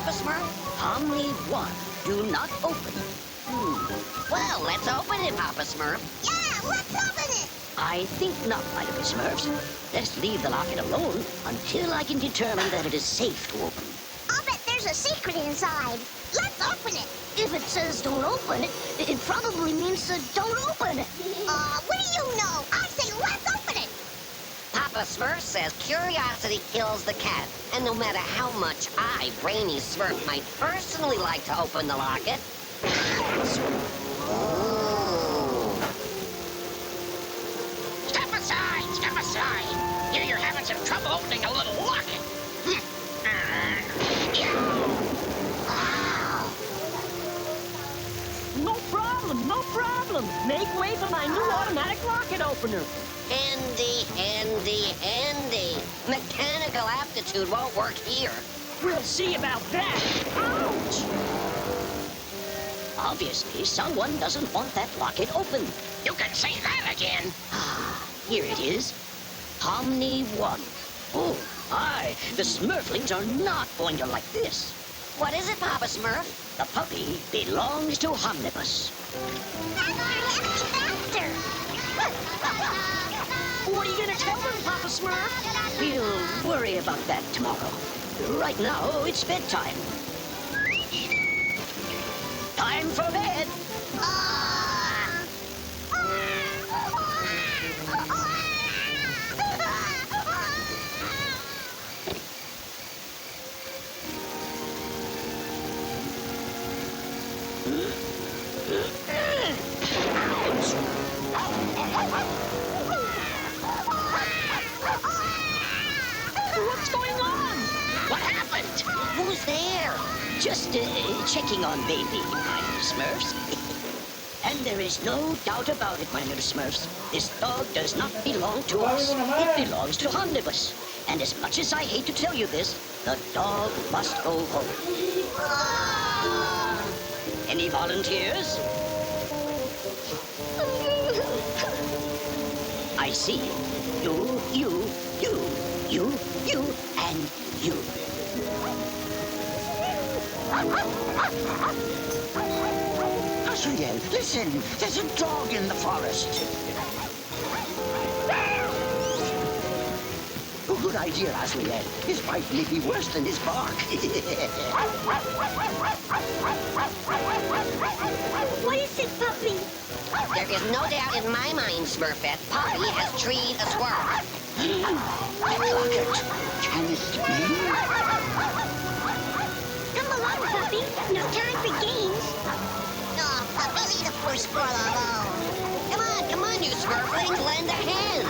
Papa Smurf? Homily 1. Do not open. Well, let's open it, Papa Smurf. Yeah, let's open it. I think not, my little Smurfs. Let's leave the locket alone until I can determine that it is safe to open. I'll bet there's a secret inside. Let's open it. If it says don't open it, it probably means don't open it. What do you know? I say let's open it. Papa Smurf says curiosity kills the cat. And no matter how much I, Brainy Smurf, might personally like to open the locket... Step aside! Step aside! Here you're having some trouble opening a little locket. No problem, no problem. Make way for my new automatic locket opener. Handy, handy, handy. Mechanical aptitude won't work here. We'll see about that. Ouch! Obviously, someone doesn't want that locket open. You can say that again. Here it is. Hominy 1. Oh, the Smurflings are not going to like this. What is it, Papa Smurf? The puppy belongs to Homnibus. Faster. What are you gonna tell them, Papa Smurf? We'll worry about that tomorrow. Right now, it's bedtime. Time for bed. What's going on? What happened? Who's there? Just checking on baby, my little Smurfs. And there is no doubt about it, my little Smurfs. This dog does not belong to us. It belongs to Homnibus. And as much as I hate to tell you this, the dog must go home. Any volunteers? I see. You, and you. Azrael, listen. There's a dog in the forest. Oh, good idea, Azrael. His bite may be worse than his bark. What is it, puppy? There is no doubt in my mind, Smurfette, Poppy has treed a squirrel. Locket. Can it be? Come along, puppy. No time for games. Oh, puppy, leave the poor squirrel alone. Come on, you Smurflings, lend a hand.